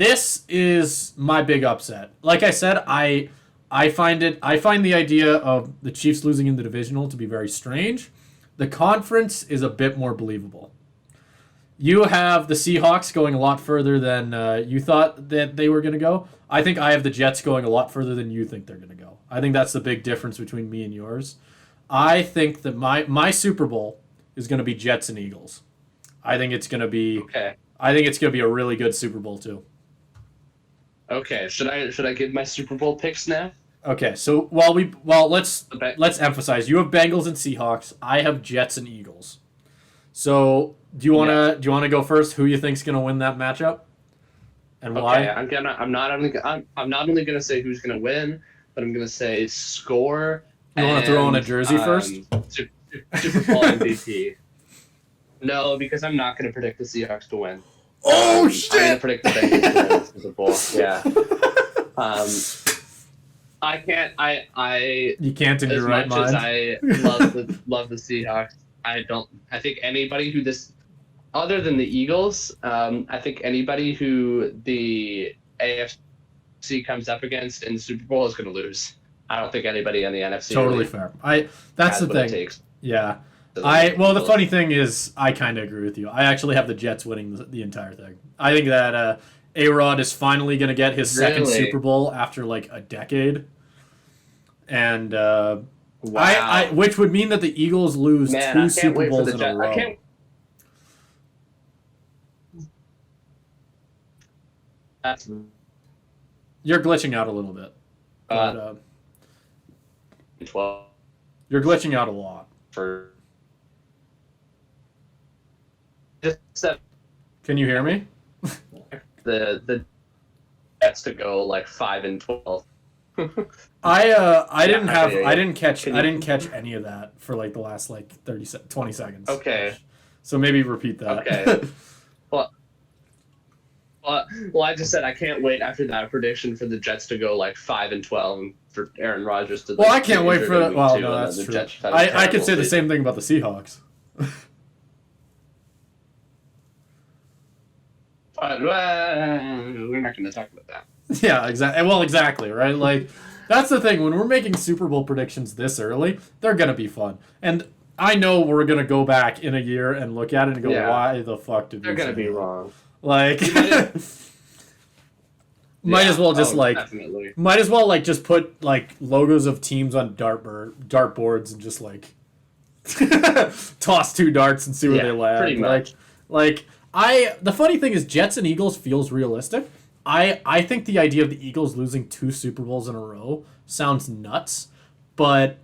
This is my big upset. Like I said, I find the idea of the Chiefs losing in the divisional to be very strange. The conference is a bit more believable. You have the Seahawks going a lot further than you thought that they were going to go. I think I have the Jets going a lot further than you think they're going to go. I think that's the big difference between me and yours. I think that my Super Bowl is going to be Jets and Eagles. I think it's going to be Okay. I think it's going to be a really good Super Bowl too. Okay. Should I give my Super Bowl picks now? Okay, so let's Okay. emphasize you have Bengals and Seahawks. I have Jets and Eagles. So Yes. do you wanna go first? Who you think's gonna win that matchup and Okay. why? I'm not only gonna say who's gonna win, but I'm gonna say score You want to throw in a and jersey first? Super Bowl MVP. No, because I'm not gonna predict the Seahawks to win. Oh I'm gonna shit! predict the Bengals to win the Super Bowl. Yeah. Um, I can't. I You can't in as your right much as mind. I love the Seahawks, I don't. I think anybody who this, other than the Eagles, I think anybody who the AFC comes up against in the Super Bowl is going to lose. I don't think anybody in the NFC Totally really fair. I That's has the what it thing. takes Yeah. to beat the The Eagles. funny thing is I kind of agree with you. I actually have the Jets winning the entire thing. I think that A-Rod is finally going to get his second Really? Super Bowl after like a decade. And Wow. which would mean that the Eagles lose Man, two I can't Super wait for Bowls the in a Jets. I row. can't. That's You're glitching out a little bit, but 12 you're glitching out a lot. for just Can you hear me? the Jets to go like 5-12. I Yeah, didn't have yeah, I yeah. didn't catch Can I you? didn't catch any of that for like the last like 20 seconds. Okay. So maybe repeat that. Okay. Well, well, I just said I can't wait after that prediction for the Jets to go like 5-12 and for Aaron Rodgers to Well, like I get can't wait injured for in that. week Well, two, no, and then that's the true. Jets have a I could terrible say the season. same thing about the Seahawks. But we're not going to talk about that. Yeah, exactly. Well, exactly, right? Like that's the thing when we're making Super Bowl predictions this early, they're going to be fun. And I know we're going to go back in a year and look at it and go, Yeah, "Why the fuck did they're we going say to be that?" wrong. Like You might, might as yeah. well just Oh, like definitely. might as well like just put like logos of teams on dartboards and just like toss two darts and see where they Yeah, pretty land. much. Like the funny thing is Jets and Eagles feels realistic. I think the idea of the Eagles losing two Super Bowls in a row sounds nuts, but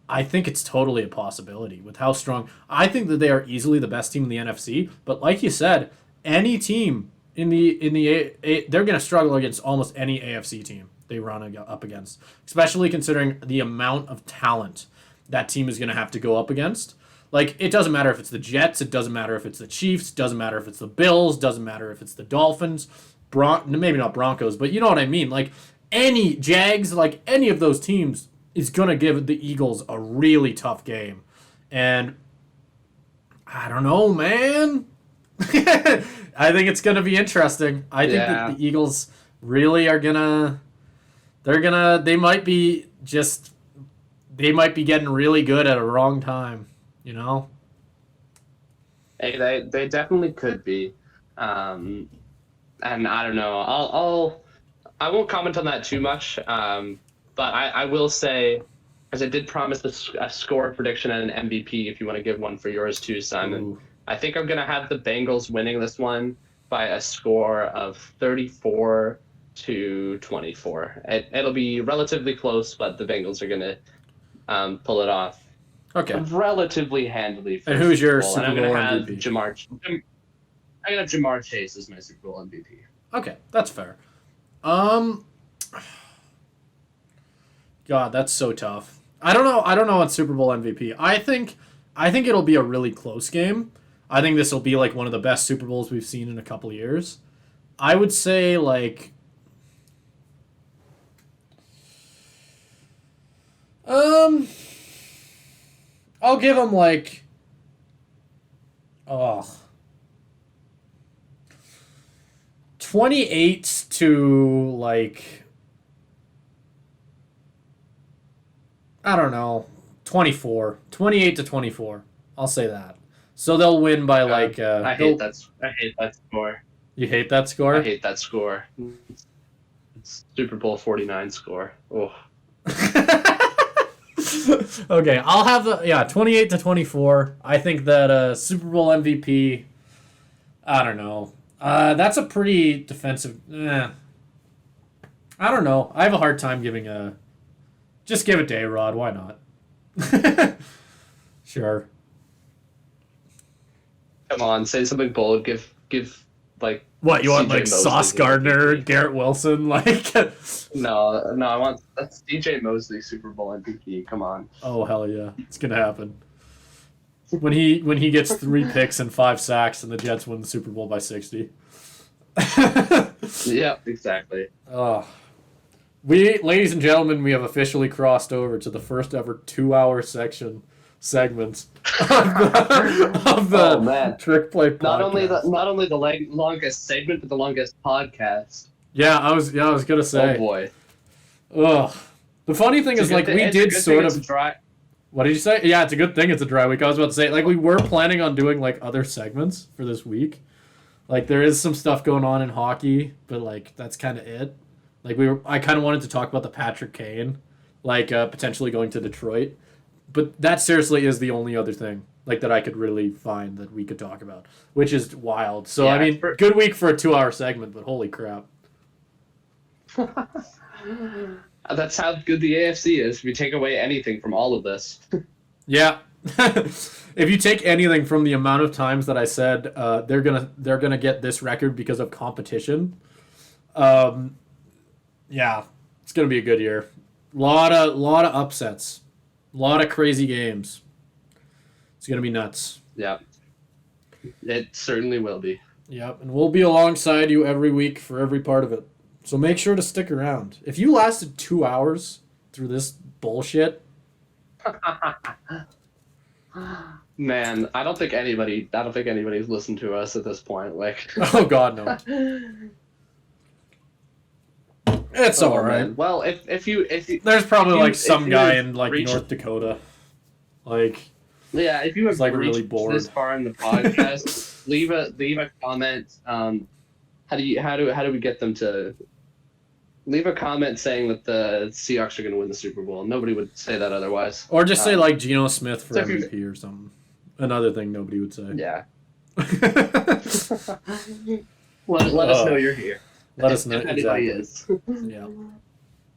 I think it's totally a possibility with how strong. I think that they are easily the best team in the NFC, but like you said, any team they're going to struggle against almost any AFC team they run up against, especially considering the amount of talent that team is going to have to go up against. Like it doesn't matter if it's the Jets, it doesn't matter if it's the Chiefs, doesn't matter if it's the Bills, doesn't matter if it's the Dolphins, maybe not Broncos, but you know what I mean. Like any Jags, like any of those teams is going to give the Eagles a really tough game. And I don't know, man. I think it's going to be interesting. I think that Yeah. the Eagles really are going to they might be just they might be getting really good at a wrong time, you know? Hey, they definitely could be. Um, and I don't know. I won't comment on that too much. But I will say, as I did promise a score prediction and an MVP, if you want to give one for yours too, Simon. Ooh. I think I'm gonna have the Bengals winning this one by a score of 34-24. It'll be relatively close, but the Bengals are gonna pull it off Okay. relatively handily for And the who's Super your Bowl. And Super I'm Bowl gonna have MVP? I'm gonna have Jamar Chase as my Super Bowl MVP. Okay, that's fair. Um God, that's so tough. I don't know on Super Bowl MVP. I think it'll be a really close game. I think this will be like one of the best Super Bowls we've seen in a couple of years. I would say like um I'll give him like oh 28 to like I don't know, 24. 28 to 24. I'll say that. So they'll win by like I hate that. I hate that score. You hate that score? I hate that score. It's Super Bowl 49 score. Oh. Okay, I'll have 28 to 24. I think that Super Bowl MVP. I don't know. That's a pretty defensive. I don't know. I have a hard time giving a. Just give it to A-Rod. Why not? Sure. Come on, say something bold. Give like. What you want, CJ like Mosley Sauce the Gardner, MVP. Garrett Wilson, like? No, I want that's DJ Mosley Super Bowl MVP. Come on. Oh hell yeah, it's gonna happen. When he gets 3 picks and 5 sacks, and the Jets win the Super Bowl by 60. Yep, exactly. Oh. Ladies and gentlemen, we have officially crossed over to the first ever 2-hour segments of the Oh, man. Trick Play podcast. Not only the longest segment, but the longest podcast. Yeah, I was gonna Oh say. boy. Ugh. The funny thing is, like, we did sort of. Dry. What did you say? Yeah, it's a good thing it's a dry week. I was about to say, like, we were planning on doing like other segments for this week. Like, there is some stuff going on in hockey, but like that's kind of it. Like, I kind of wanted to talk about the Patrick Kane, like potentially going to Detroit, but that seriously is the only other thing like that I could really find that we could talk about, which is wild. So Yeah, I mean, good week for a 2-hour segment, but holy crap. That's how good the AFC is. If you take away anything from all of this. Yeah. If you take anything from the amount of times that I said they're gonna get this record because of competition, yeah, it's gonna be a good year. Lot of upsets, a lot of crazy games. It's gonna be nuts. Yeah. It certainly will be. Yep, and we'll be alongside you every week for every part of it. So make sure to stick around. If you lasted 2 hours through this bullshit, Man, I don't think anybody's listened to us at this point. Like, oh god no, it's oh, all right. man. Well, if you There's probably if you- like some if you guy in like reach- North Dakota, like yeah, if you have like, reached really bored. this far in the podcast, leave a comment. How do we get them to leave a comment saying that the Seahawks are going to win the Super Bowl? Nobody would say that otherwise. or just say like Geno Smith for so if you- MVP or something. Another thing nobody would say. Yeah. Let us know you're here. Let us know If anybody exactly. is. Yeah.